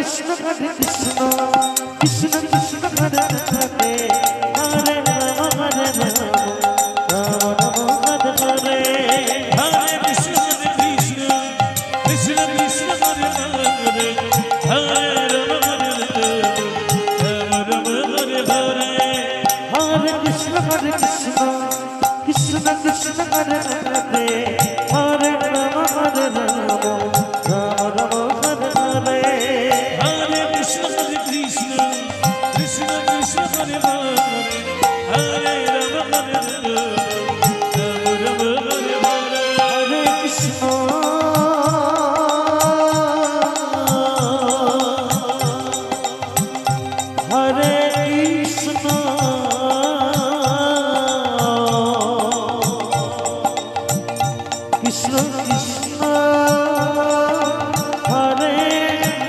Krishna Krishna Krishna Hare Hare Hare Ram Hare Ram Ram Ram Hare Hare Hare Krishna Krishna Krishna Krishna Hare Hare Hare Ram Hare Ram Ram Hare Hare Hare Krishna Krishna Krishna Hare Hare Hare Ram Hare Ram Ram Ram Hare Hare Hare Krishna Krishna